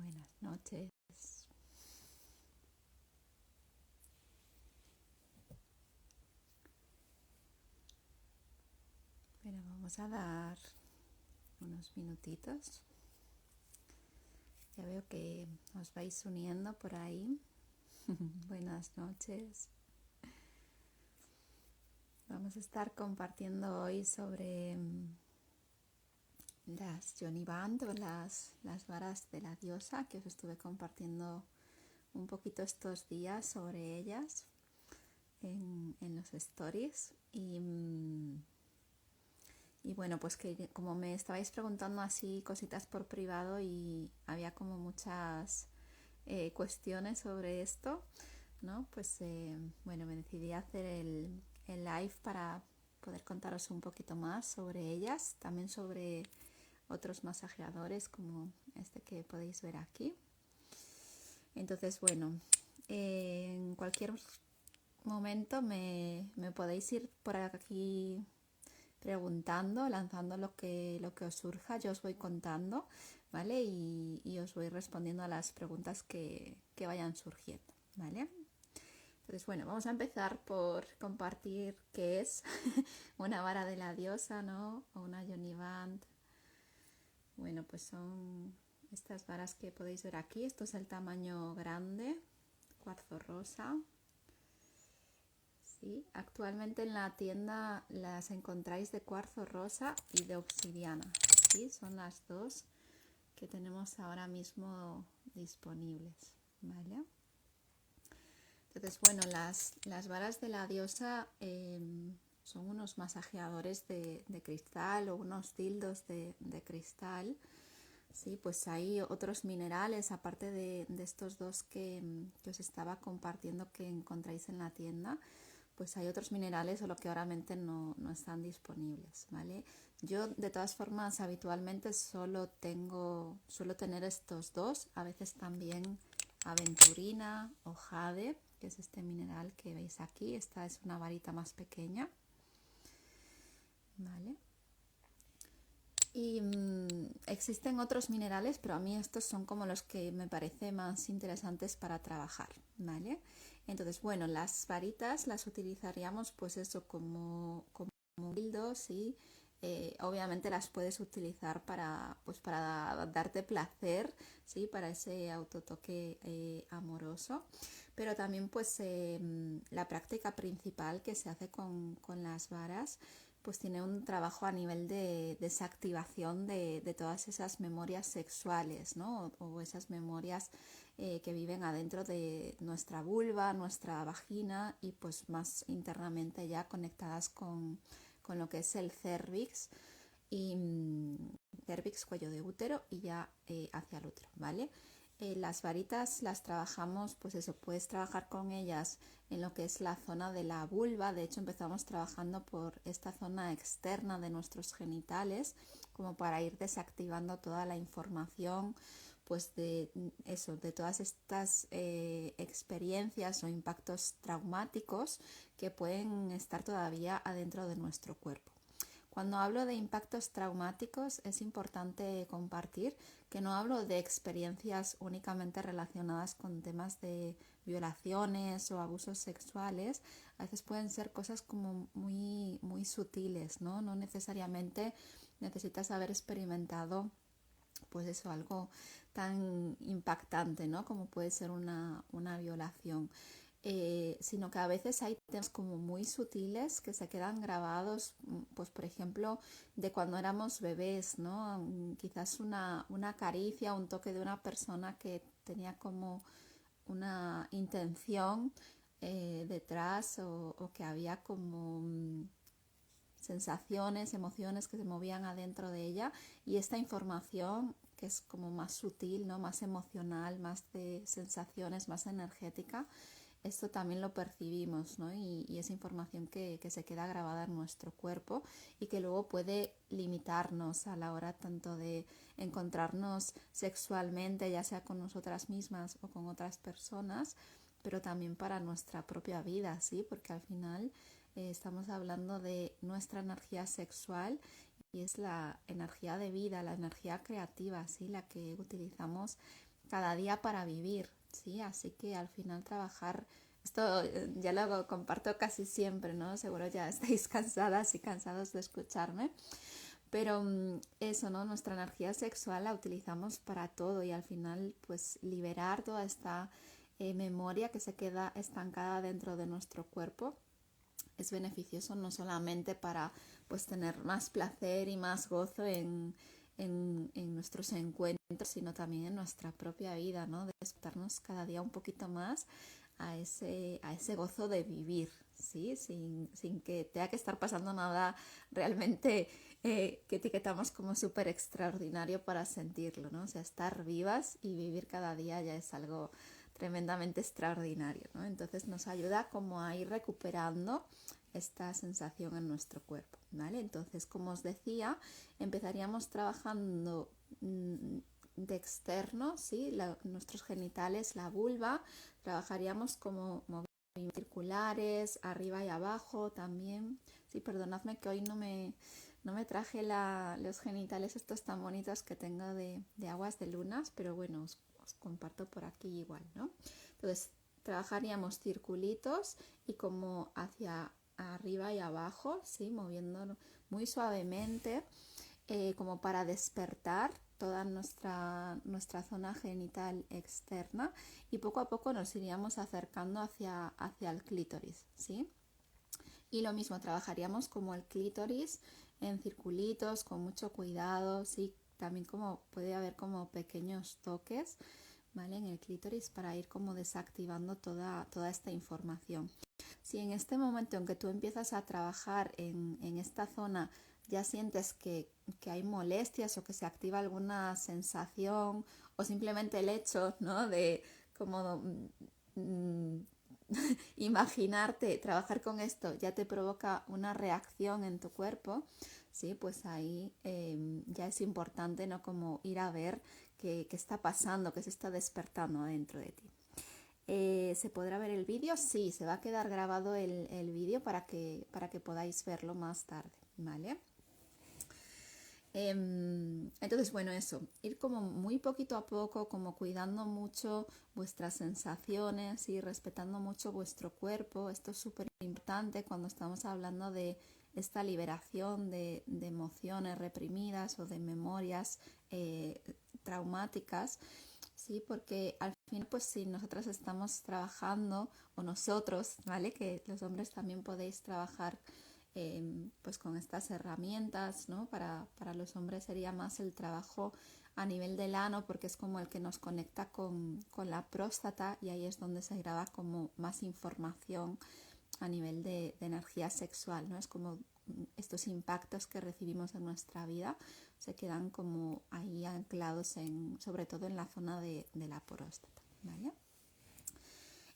Buenas noches. Bueno, vamos a dar unos minutitos. Ya veo que os vais uniendo por ahí. Buenas noches. Vamos a estar compartiendo hoy sobre las Yoni Band o las varas de la diosa, que os estuve compartiendo un poquito estos días sobre ellas en los stories. Y bueno, pues que como me estabais preguntando así cositas por privado y había como muchas cuestiones sobre esto, ¿no? Pues bueno, me decidí a hacer el live para poder contaros un poquito más sobre ellas, también sobre otros masajeadores como este que podéis ver aquí. Entonces, bueno, en cualquier momento me podéis ir por aquí preguntando, lanzando lo que os surja. Yo os voy contando, ¿vale? Y os voy respondiendo a las preguntas que vayan surgiendo, ¿vale? Entonces, bueno, vamos a empezar por compartir qué es una vara de la diosa, ¿no? O una Yoni Band. Bueno, pues son estas varas que podéis ver aquí. Esto es el tamaño grande, cuarzo rosa. ¿Sí? Actualmente en la tienda las encontráis de cuarzo rosa y de obsidiana, ¿sí? Son las dos que tenemos ahora mismo disponibles, ¿vale? Entonces, bueno, las varas de la diosa son unos masajeadores de cristal o unos dildos de cristal, ¿sí? Pues hay otros minerales, aparte de estos dos que os estaba compartiendo que encontráis en la tienda. Pues hay otros minerales o lo que ahora no están disponibles, ¿vale? Yo de todas formas habitualmente suelo tener estos dos, a veces también aventurina o jade, que es este mineral que veis aquí. Esta es una varita más pequeña, ¿vale? Y existen otros minerales, pero a mí estos son como los que me parece más interesantes para trabajar, ¿vale? Entonces, bueno, las varitas las utilizaríamos pues eso como dildos, ¿sí? Obviamente las puedes utilizar para darte placer, ¿sí? Para ese autotoque amoroso, pero también pues la práctica principal que se hace con las varas pues tiene un trabajo a nivel de desactivación de todas esas memorias sexuales, ¿no? O esas memorias que viven adentro de nuestra vulva, nuestra vagina y pues más internamente ya conectadas con lo que es el cervix y cervix, cuello de útero y ya hacia el útero, ¿vale? Las varitas las trabajamos, pues eso, puedes trabajar con ellas en lo que es la zona de la vulva. De hecho, empezamos trabajando por esta zona externa de nuestros genitales, como para ir desactivando toda la información, pues de eso, de todas estas experiencias o impactos traumáticos que pueden estar todavía adentro de nuestro cuerpo. Cuando hablo de impactos traumáticos es importante compartir que no hablo de experiencias únicamente relacionadas con temas de violaciones o abusos sexuales. A veces pueden ser cosas como muy sutiles, ¿no? No necesariamente necesitas haber experimentado pues eso, algo tan impactante, ¿no? Como puede ser una violación. Sino que a veces hay temas como muy sutiles que se quedan grabados, pues por ejemplo, de cuando éramos bebés, ¿no? Quizás una caricia, un toque de una persona que tenía como una intención detrás o que había como sensaciones, emociones que se movían adentro de ella, y esta información que es como más sutil, ¿no? Más emocional, más de sensaciones, más energética, esto también lo percibimos, ¿no? Y es información que se queda grabada en nuestro cuerpo y que luego puede limitarnos a la hora tanto de encontrarnos sexualmente, ya sea con nosotras mismas o con otras personas, pero también para nuestra propia vida, ¿sí? Porque al final estamos hablando de nuestra energía sexual y es la energía de vida, la energía creativa, ¿sí? La que utilizamos cada día para vivir, ¿sí? Así que al final trabajar, esto ya lo comparto casi siempre, ¿no? Seguro ya estáis cansadas y cansados de escucharme, pero eso, ¿no? Nuestra energía sexual la utilizamos para todo y al final pues liberar toda esta memoria que se queda estancada dentro de nuestro cuerpo es beneficioso no solamente para pues tener más placer y más gozo en nuestros encuentros, sino también en nuestra propia vida, ¿no? De despertarnos cada día un poquito más a ese gozo de vivir, ¿sí? Sin que tenga que estar pasando nada realmente que etiquetamos como súper extraordinario para sentirlo, ¿no? O sea, estar vivas y vivir cada día ya es algo tremendamente extraordinario, ¿no? Entonces nos ayuda como a ir recuperando esta sensación en nuestro cuerpo, ¿vale? Entonces, como os decía, empezaríamos trabajando de externo, ¿sí? Nuestros genitales, la vulva, trabajaríamos como movimientos circulares, arriba y abajo también. Sí, perdonadme que hoy no me traje los genitales estos tan bonitos que tengo de aguas de lunas, pero bueno, os comparto por aquí igual, ¿no? Entonces, trabajaríamos circulitos y como hacia arriba y abajo, ¿sí? Moviendo muy suavemente, como para despertar toda nuestra zona genital externa y poco a poco nos iríamos acercando hacia el clítoris, ¿sí? Y lo mismo, trabajaríamos como el clítoris en circulitos, con mucho cuidado, ¿sí? También como puede haber como pequeños toques, ¿vale? En el clítoris para ir como desactivando toda esta información. Si en este momento en que tú empiezas a trabajar en esta zona ya sientes que hay molestias o que se activa alguna sensación o simplemente el hecho, ¿no? De como imaginarte trabajar con esto ya te provoca una reacción en tu cuerpo, ¿sí? Pues ahí ya es importante, ¿no? Como ir a ver qué está pasando, qué se está despertando dentro de ti. ¿Se podrá ver el vídeo? Sí, se va a quedar grabado el vídeo para que podáis verlo más tarde, ¿vale? Entonces, bueno, eso, ir como muy poquito a poco, como cuidando mucho vuestras sensaciones y respetando mucho vuestro cuerpo. Esto es súper importante cuando estamos hablando de esta liberación de emociones reprimidas o de memorias traumáticas, ¿sí? Porque al final, pues si nosotras estamos trabajando, o nosotros, ¿vale? Que los hombres también podéis trabajar pues con estas herramientas, ¿no? Para los hombres sería más el trabajo a nivel del ano porque es como el que nos conecta con la próstata y ahí es donde se graba como más información a nivel de energía sexual, ¿no? Es como estos impactos que recibimos en nuestra vida se quedan como ahí anclados sobre todo en la zona de la próstata, ¿vale?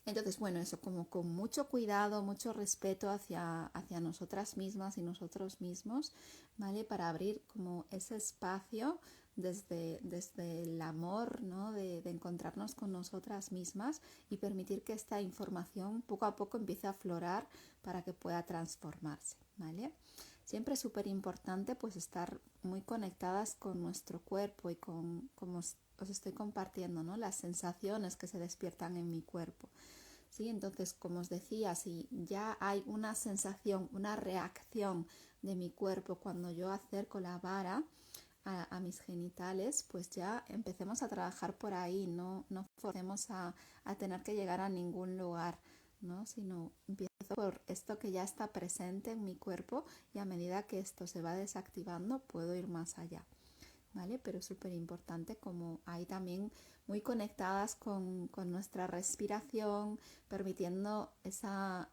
Entonces, bueno, eso como con mucho cuidado, mucho respeto hacia nosotras mismas y nosotros mismos, ¿vale? Para abrir como ese espacio desde el amor, ¿no? De encontrarnos con nosotras mismas y permitir que esta información poco a poco empiece a aflorar para que pueda transformarse, ¿vale? Siempre es súper importante pues estar muy conectadas con nuestro cuerpo y como os estoy compartiendo, ¿no? Las sensaciones que se despiertan en mi cuerpo. ¿Sí? Entonces, como os decía, si ya hay una sensación, una reacción de mi cuerpo cuando yo acerco la vara a mis genitales, pues ya empecemos a trabajar por ahí, no forcemos a tener que llegar a ningún lugar, ¿no? Sino empiezo por esto que ya está presente en mi cuerpo y a medida que esto se va desactivando puedo ir más allá, ¿vale? Pero es súper importante como ahí también muy conectadas con nuestra respiración, permitiendo ese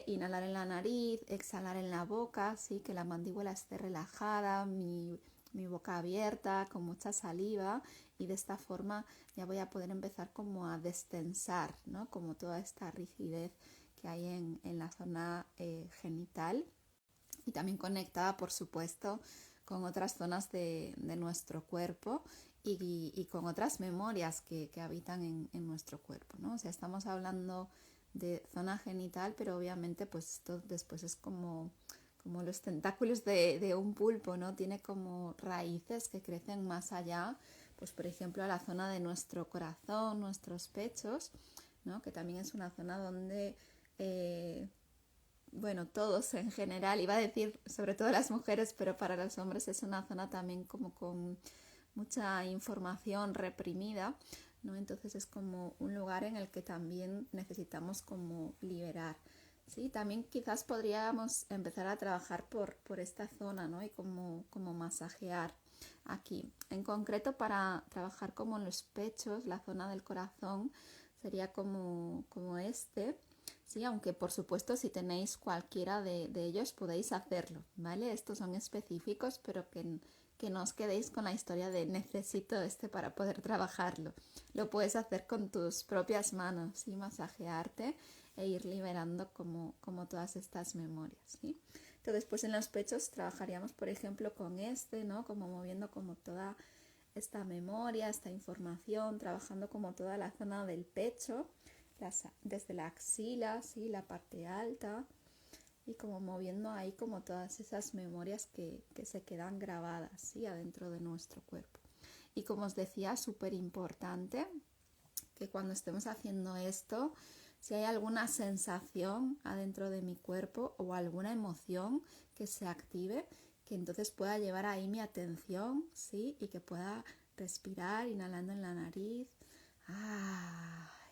inhalar en la nariz, exhalar en la boca, ¿sí? Que la mandíbula esté relajada, mi boca abierta, con mucha saliva y de esta forma ya voy a poder empezar como a destensar, ¿no? Como toda esta rigidez que hay en la zona genital y también conectada, por supuesto, con otras zonas de nuestro cuerpo y con otras memorias que habitan en nuestro cuerpo, ¿no? O sea, estamos hablando de zona genital, pero obviamente pues esto después es como los tentáculos de un pulpo, ¿no? Tiene como raíces que crecen más allá pues por ejemplo a la zona de nuestro corazón, nuestros pechos, ¿no? Que también es una zona donde bueno, todos en general, iba a decir sobre todo las mujeres, pero para los hombres es una zona también como con mucha información reprimida, ¿no? Entonces es como un lugar en el que también necesitamos como liberar, ¿sí? También quizás podríamos empezar a trabajar por esta zona, ¿no? Y como masajear aquí. En concreto para trabajar como en los pechos, la zona del corazón sería como este. Sí, aunque por supuesto si tenéis cualquiera de ellos podéis hacerlo, ¿vale? Estos son específicos, pero que no os quedéis con la historia de necesito este para poder trabajarlo. Lo puedes hacer con tus propias manos, ¿sí? Masajearte e ir liberando como todas estas memorias, ¿sí? Entonces, pues en los pechos trabajaríamos, por ejemplo, con este, ¿no? Como moviendo como toda esta memoria, esta información, trabajando como toda la zona del pecho, desde la axila, ¿sí? La parte alta, y como moviendo ahí como todas esas memorias que se quedan grabadas, ¿sí? Adentro de nuestro cuerpo. Y como os decía, súper importante que cuando estemos haciendo esto, si hay alguna sensación adentro de mi cuerpo o alguna emoción que se active, que entonces pueda llevar ahí mi atención, ¿sí? Y que pueda respirar, inhalando en la nariz,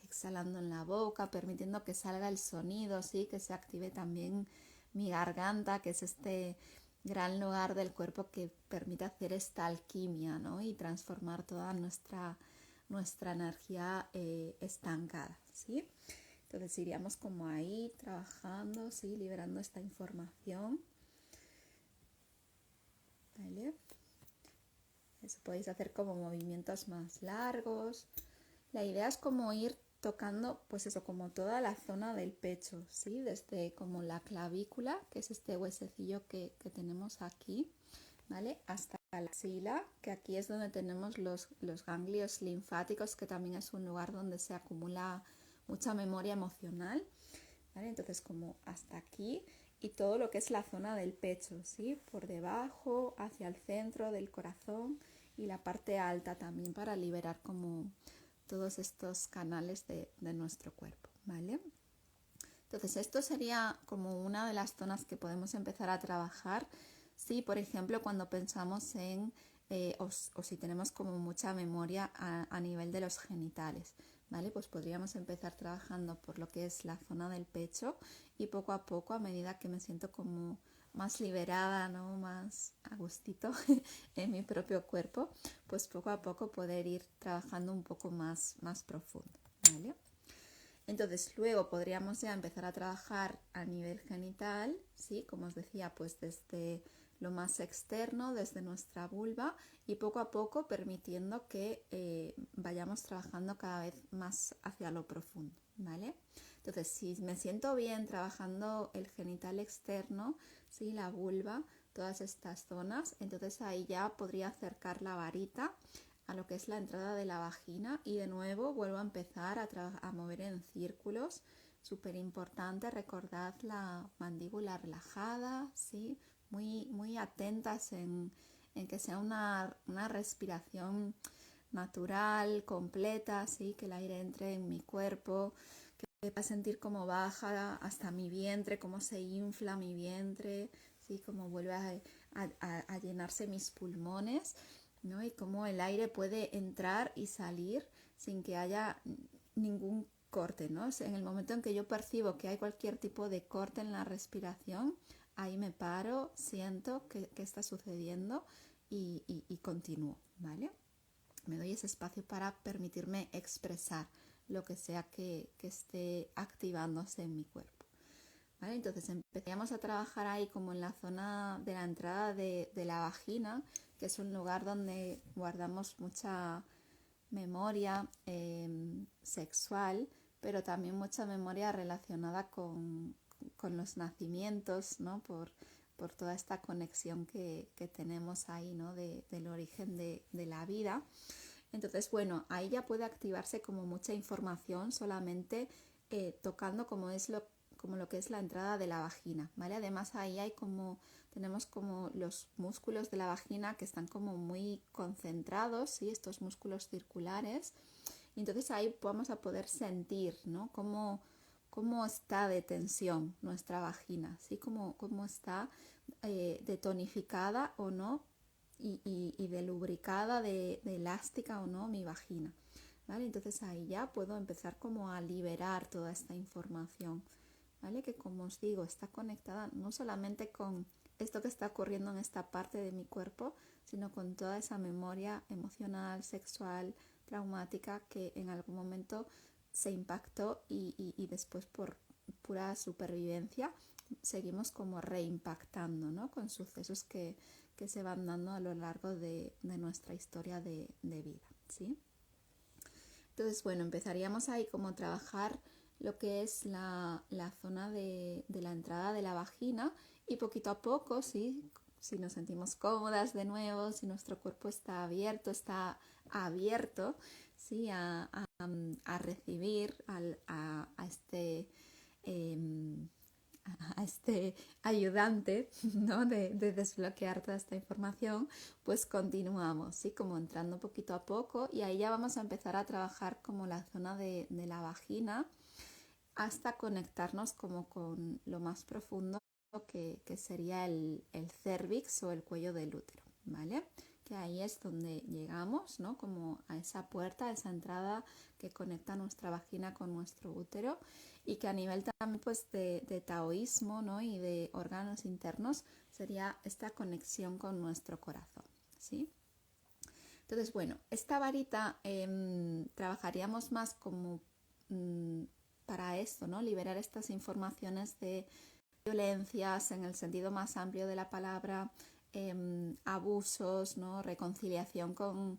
exhalando en la boca, permitiendo que salga el sonido, ¿sí? Que se active también mi garganta, que es este gran lugar del cuerpo que permite hacer esta alquimia, ¿no? Y transformar toda nuestra energía estancada, ¿sí? Entonces iríamos como ahí trabajando, ¿sí? Liberando esta información, ¿vale? Eso podéis hacer como movimientos más largos. La idea es como ir tocando, pues eso, como toda la zona del pecho, ¿sí? Desde como la clavícula, que es este huesecillo que tenemos aquí, ¿vale? Hasta la axila, que aquí es donde tenemos los ganglios linfáticos, que también es un lugar donde se acumula mucha memoria emocional, ¿vale? Entonces como hasta aquí y todo lo que es la zona del pecho, ¿sí? Por debajo, hacia el centro del corazón y la parte alta también para liberar como todos estos canales de nuestro cuerpo, ¿vale? Entonces esto sería como una de las zonas que podemos empezar a trabajar si, por ejemplo, cuando pensamos en o si tenemos como mucha memoria a nivel de los genitales, ¿vale? Pues podríamos empezar trabajando por lo que es la zona del pecho y poco a poco, a medida que me siento como más liberada, ¿no? Más a gustito en mi propio cuerpo, pues poco a poco poder ir trabajando un poco más profundo, ¿vale? Entonces luego podríamos ya empezar a trabajar a nivel genital, ¿sí? Como os decía, pues desde lo más externo, desde nuestra vulva y poco a poco permitiendo que vayamos trabajando cada vez más hacia lo profundo, ¿vale? Entonces si me siento bien trabajando el genital externo, ¿sí? La vulva, todas estas zonas, entonces ahí ya podría acercar la varita a lo que es la entrada de la vagina y de nuevo vuelvo a empezar a mover en círculos. Súper importante, recordad la mandíbula relajada, ¿sí? Muy atentas en que sea una respiración natural, completa, ¿sí? Que el aire entre en mi cuerpo, que va a sentir cómo baja hasta mi vientre, cómo se infla mi vientre, ¿sí? Cómo vuelve a llenarse mis pulmones, ¿no? Y cómo el aire puede entrar y salir sin que haya ningún corte, ¿no? En el momento en que yo percibo que hay cualquier tipo de corte en la respiración, ahí me paro, siento que está sucediendo y continúo, ¿vale? Me doy ese espacio para permitirme expresar lo que sea que esté activándose en mi cuerpo, ¿vale? Entonces empezamos a trabajar ahí como en la zona de la entrada de la vagina, que es un lugar donde guardamos mucha memoria sexual, pero también mucha memoria relacionada con los nacimientos, ¿no? Por toda esta conexión que tenemos ahí, ¿no? Del origen de la vida. Entonces, bueno, ahí ya puede activarse como mucha información solamente tocando como es como lo que es la entrada de la vagina, ¿vale? Además ahí hay tenemos como los músculos de la vagina que están como muy concentrados, ¿sí? Estos músculos circulares. Y entonces ahí vamos a poder sentir, ¿no? Cómo está de tensión nuestra vagina, ¿sí? Cómo está de tonificada o no y de lubricada, de elástica o no mi vagina, ¿vale? Entonces ahí ya puedo empezar como a liberar toda esta información, ¿vale? Que como os digo, está conectada no solamente con esto que está ocurriendo en esta parte de mi cuerpo, sino con toda esa memoria emocional, sexual, traumática que en algún momento se impactó y después por pura supervivencia seguimos como reimpactando, ¿no? Con sucesos que se van dando a lo largo de nuestra historia de vida, ¿sí? Entonces, bueno, empezaríamos ahí como a trabajar lo que es la zona de la entrada de la vagina y poquito a poco, ¿sí? Si nos sentimos cómodas de nuevo, si nuestro cuerpo está abierto, ¿sí? A recibir eh, a este ayudante, ¿no? de desbloquear toda esta información, pues continuamos, ¿sí? Como entrando poquito a poco y ahí ya vamos a empezar a trabajar como la zona de la vagina hasta conectarnos como con lo más profundo que sería el cérvix o el cuello del útero, ¿vale? Que ahí es donde llegamos, ¿no? Como a esa puerta, a esa entrada que conecta nuestra vagina con nuestro útero y que a nivel también pues de taoísmo, ¿no? Y de órganos internos sería esta conexión con nuestro corazón, ¿sí? Entonces, bueno, esta varita trabajaríamos más como para esto, ¿no? Liberar estas informaciones de violencias en el sentido más amplio de la palabra, abusos, ¿no? Reconciliación con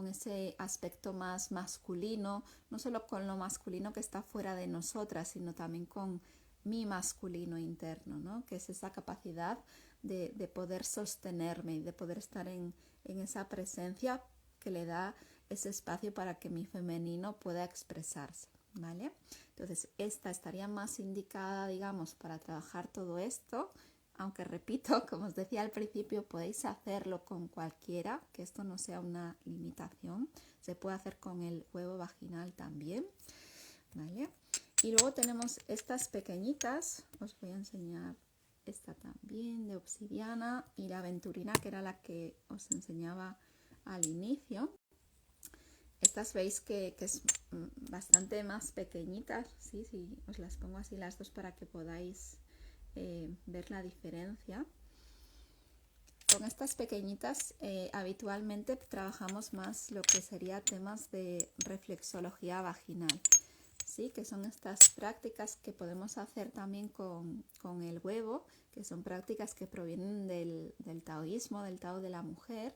ese aspecto más masculino, no solo con lo masculino que está fuera de nosotras, sino también con mi masculino interno, ¿no? Que es esa capacidad de poder sostenerme y de poder estar en esa presencia que le da ese espacio para que mi femenino pueda expresarse, ¿vale? Entonces, esta estaría más indicada, digamos, para trabajar todo esto, aunque repito, como os decía al principio, podéis hacerlo con cualquiera, que esto no sea una limitación, se puede hacer con el huevo vaginal también, ¿vale? Y luego tenemos estas pequeñitas, os voy a enseñar esta también de obsidiana y la aventurina, que era la que os enseñaba al inicio. Estas veis que es bastante más pequeñitas, ¿sí? Si os las pongo así las dos para que podáis ver la diferencia. Con estas pequeñitas habitualmente trabajamos más lo que sería temas de reflexología vaginal, ¿sí? Que son estas prácticas que podemos hacer también con el huevo, que son prácticas que provienen del taoísmo, del Tao de la mujer,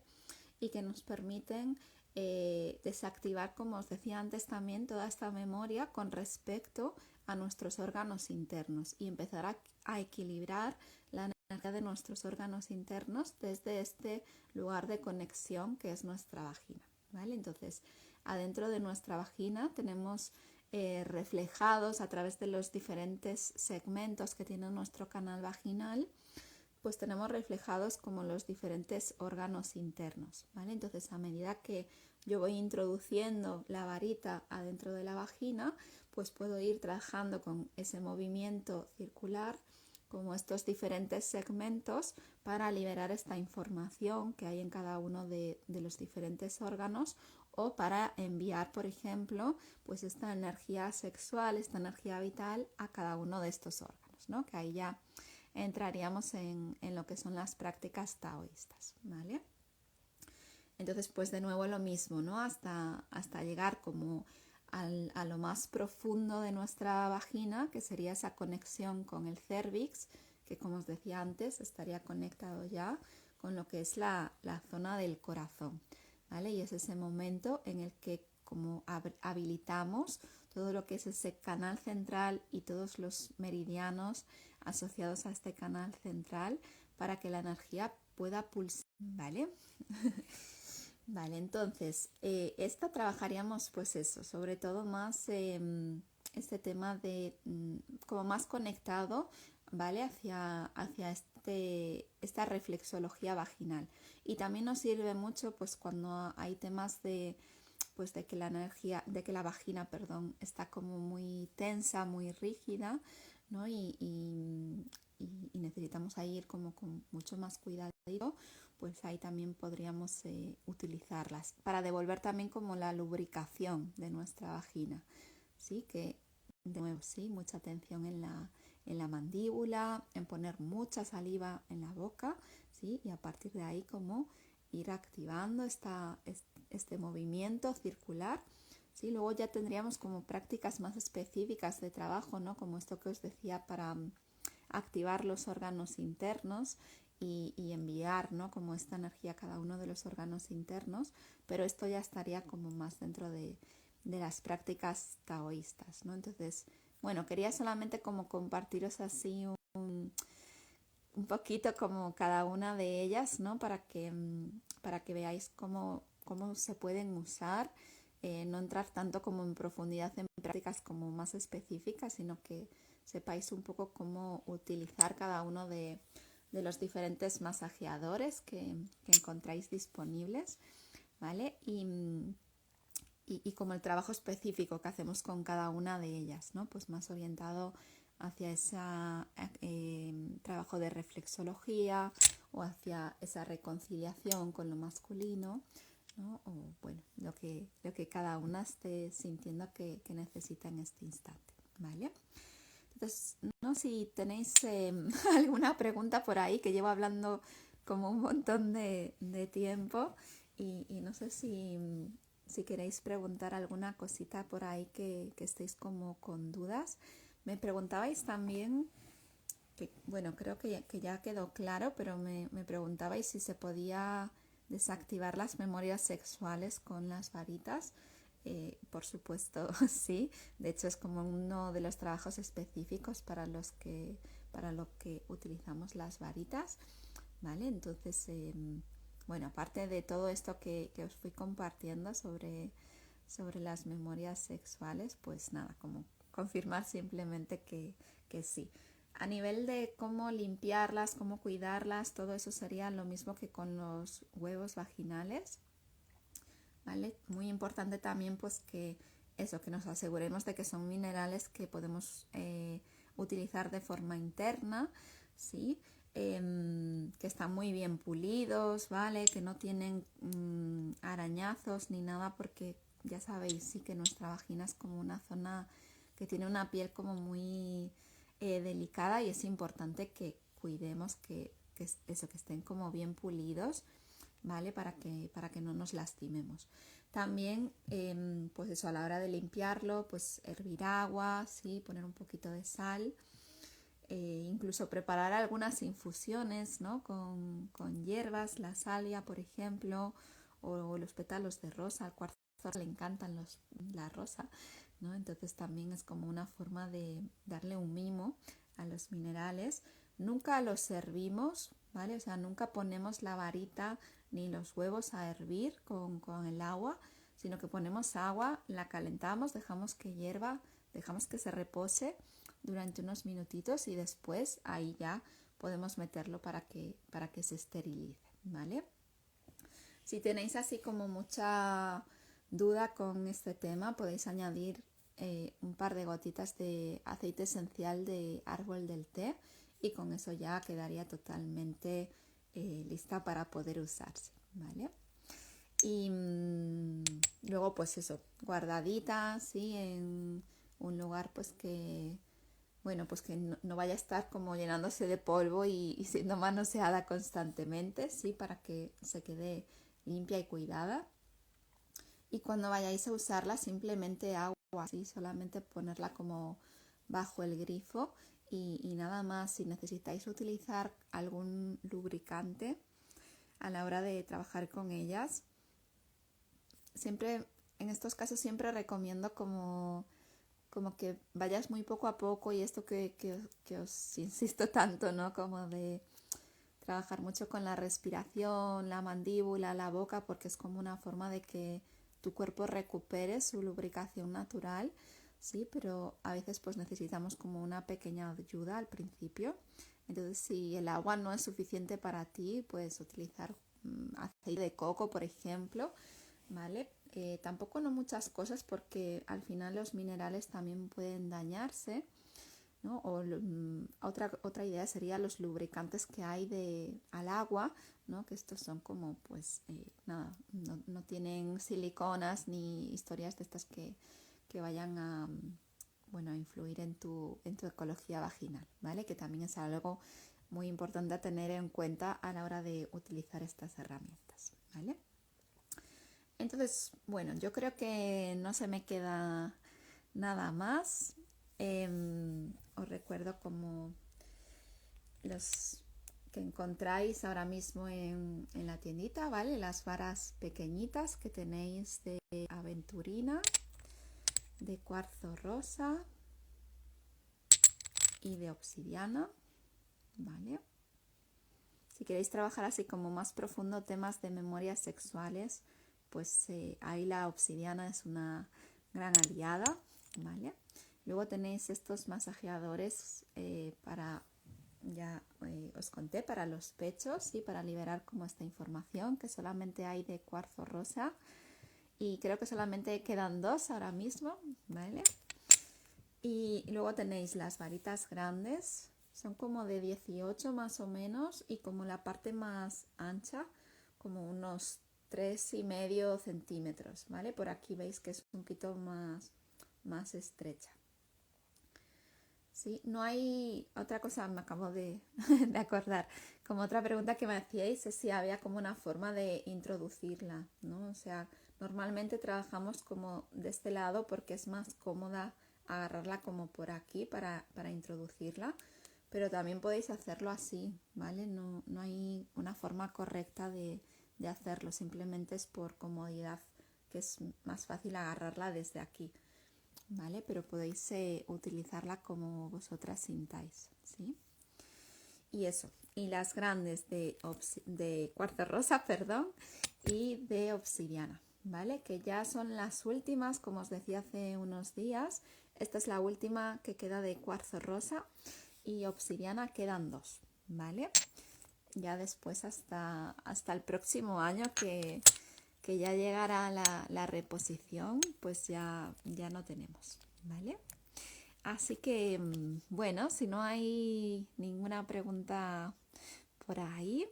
y que nos permiten desactivar, como os decía antes también, toda esta memoria con respecto a nuestros órganos internos y empezar a equilibrar la energía de nuestros órganos internos desde este lugar de conexión que es nuestra vagina, ¿vale? Entonces, adentro de nuestra vagina tenemos reflejados a través de los diferentes segmentos que tiene nuestro canal vaginal, pues tenemos reflejados como los diferentes órganos internos, ¿vale? Entonces, a medida que yo voy introduciendo la varita adentro de la vagina, pues puedo ir trabajando con ese movimiento circular, como estos diferentes segmentos, para liberar esta información que hay en cada uno de los diferentes órganos o para enviar, por ejemplo, pues esta energía sexual, esta energía vital a cada uno de estos órganos, ¿no? Que ahí ya entraríamos en lo que son las prácticas taoístas, ¿vale? Entonces, pues de nuevo lo mismo, ¿no? Hasta llegar como a lo más profundo de nuestra vagina, que sería esa conexión con el cérvix, que como os decía antes, estaría conectado ya con lo que es la zona del corazón, ¿vale? Y es ese momento en el que como habilitamos todo lo que es ese canal central y todos los meridianos asociados a este canal central para que la energía pueda pulsar, ¿vale? Vale, entonces, esta trabajaríamos pues eso, sobre todo más este tema de como más conectado, ¿vale? Hacia esta reflexología vaginal. Y también nos sirve mucho pues cuando hay temas de pues de que la energía, de que la vagina, perdón, está como muy tensa, muy rígida, ¿no? Y necesitamos ahí ir como con mucho más cuidado, pues ahí también podríamos utilizarlas para devolver también como la lubricación de nuestra vagina, ¿sí? Que de nuevo, sí, mucha atención en la mandíbula, en poner mucha saliva en la boca, ¿sí? Y a partir de ahí como ir activando este movimiento circular, ¿sí? Luego ya tendríamos como prácticas más específicas de trabajo, ¿no? Como esto que os decía para activar los órganos internos y enviar, ¿no? Como esta energía a cada uno de los órganos internos, pero esto ya estaría como más dentro de las prácticas taoístas, ¿no? Entonces, bueno, quería solamente como compartiros así un poquito como cada una de ellas, ¿no? Para que veáis cómo se pueden usar, no entrar tanto como en profundidad en prácticas como más específicas, sino que sepáis un poco cómo utilizar cada uno de los diferentes masajeadores que encontráis disponibles, ¿vale? Y como el trabajo específico que hacemos con cada una de ellas, ¿no? Pues más orientado hacia ese trabajo de reflexología o hacia esa reconciliación con lo masculino, ¿no? O bueno, lo que cada una esté sintiendo que necesita en este instante, ¿vale? Entonces, no sé si tenéis alguna pregunta por ahí, que llevo hablando como un montón de tiempo y no sé si queréis preguntar alguna cosita por ahí que estéis como con dudas. Me preguntabais también, que bueno, creo que ya quedó claro, pero me preguntabais si se podía desactivar las memorias sexuales con las varitas. Por supuesto, sí. De hecho, es como uno de los trabajos específicos para lo que utilizamos las varitas, ¿vale? Entonces, bueno, aparte de todo esto que os fui compartiendo sobre las memorias sexuales, pues nada, como confirmar simplemente que sí. A nivel de cómo limpiarlas, cómo cuidarlas, todo eso sería lo mismo que con los huevos vaginales, ¿vale? Muy importante también pues que eso, que nos aseguremos de que son minerales que podemos utilizar de forma interna, ¿sí? Que están muy bien pulidos, ¿vale? Que no tienen arañazos ni nada, porque ya sabéis, sí, que nuestra vagina es como una zona que tiene una piel como muy delicada, y es importante que cuidemos que estén como bien pulidos, ¿vale? Para que no nos lastimemos. También, pues eso, a la hora de limpiarlo, pues hervir agua, ¿sí? Poner un poquito de sal, incluso preparar algunas infusiones, ¿no? Con hierbas, la salvia, por ejemplo, o los pétalos de rosa. Al cuarzo le encantan la rosa, ¿no? Entonces también es como una forma de darle un mimo a los minerales. Nunca los servimos, ¿vale? O sea, nunca ponemos la varita ni los huevos a hervir con el agua, sino que ponemos agua, la calentamos, dejamos que hierva, dejamos que se repose durante unos minutitos y después ahí ya podemos meterlo para que se esterilice, ¿vale? Si tenéis así como mucha duda con este tema, podéis añadir un par de gotitas de aceite esencial de árbol del té, y con eso ya quedaría totalmente lista para poder usarse, ¿vale? Y luego pues eso, guardadita, ¿sí? En un lugar pues que, bueno, pues que no vaya a estar como llenándose de polvo y siendo manoseada constantemente, ¿sí? Para que se quede limpia y cuidada. Y cuando vayáis a usarla, simplemente agua, ¿sí? Solamente ponerla como bajo el grifo y nada más. Si necesitáis utilizar algún lubricante a la hora de trabajar con ellas, siempre, en estos casos siempre recomiendo como que vayas muy poco a poco, y esto que os insisto tanto, ¿no? Como de trabajar mucho con la respiración, la mandíbula, la boca, porque es como una forma de que tu cuerpo recupere su lubricación natural, sí, pero a veces pues necesitamos como una pequeña ayuda al principio. Entonces, si el agua no es suficiente para ti, puedes utilizar aceite de coco, por ejemplo, ¿vale? Tampoco no muchas cosas porque al final los minerales también pueden dañarse, ¿no? Otra idea sería los lubricantes que hay al agua, ¿no? Que estos son como, pues, nada, no tienen siliconas ni historias de estas que vayan a, bueno, a influir en tu ecología vaginal, ¿vale? Que también es algo muy importante a tener en cuenta a la hora de utilizar estas herramientas, ¿vale? Entonces, bueno, yo creo que no se me queda nada más. Os recuerdo como los que encontráis ahora mismo en la tiendita, ¿vale? Las varas pequeñitas que tenéis de aventurina, de cuarzo rosa y de obsidiana, ¿vale? Si queréis trabajar así como más profundo temas de memorias sexuales, pues ahí la obsidiana es una gran aliada, ¿vale? Luego tenéis estos masajeadores para, ya os conté, para los pechos y para liberar como esta información que solamente hay de cuarzo rosa y creo que solamente quedan 2 ahora mismo, ¿vale? Y luego tenéis las varitas grandes, son como de 18 más o menos y como la parte más ancha, como unos 3,5 centímetros, ¿vale? Por aquí veis que es un poquito más estrecha. Sí, no hay otra cosa, me acabo de acordar, como otra pregunta que me hacíais es si había como una forma de introducirla, ¿no? O sea, normalmente trabajamos como de este lado porque es más cómoda agarrarla como por aquí para introducirla, pero también podéis hacerlo así, ¿vale? No hay una forma correcta de hacerlo, simplemente es por comodidad, que es más fácil agarrarla desde aquí. ¿Vale? Pero podéis utilizarla como vosotras sintáis, ¿sí? Y eso, y las grandes de cuarzo rosa, perdón, y de obsidiana, ¿vale? Que ya son las últimas, como os decía hace unos días. Esta es la última que queda de cuarzo rosa y obsidiana quedan 2, ¿vale? Ya después hasta el próximo año que ya llegará la reposición, pues ya no tenemos, ¿vale? Así que, bueno, si no hay ninguna pregunta por ahí,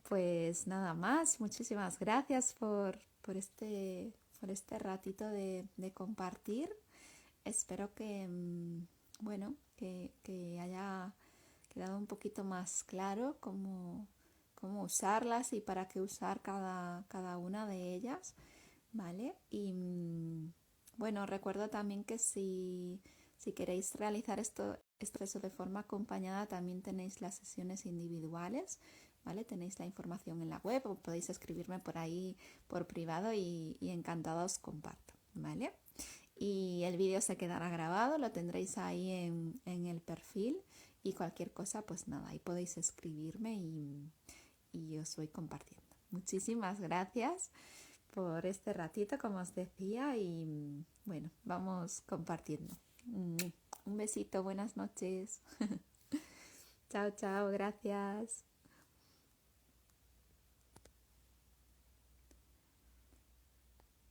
pues nada más. Muchísimas gracias por este ratito de compartir. Espero que, bueno, que haya quedado un poquito más claro cómo usarlas y para qué usar cada una de ellas, ¿vale? Y bueno, recuerdo también que si queréis realizar esto de forma acompañada, también tenéis las sesiones individuales, ¿vale? Tenéis la información en la web o podéis escribirme por ahí por privado y encantada os comparto, ¿vale? Y el vídeo se quedará grabado, lo tendréis ahí en el perfil y cualquier cosa, pues nada, ahí podéis escribirme y os voy compartiendo. Muchísimas gracias por este ratito, como os decía, y bueno, vamos compartiendo. Un besito, buenas noches. Chao, chao, gracias.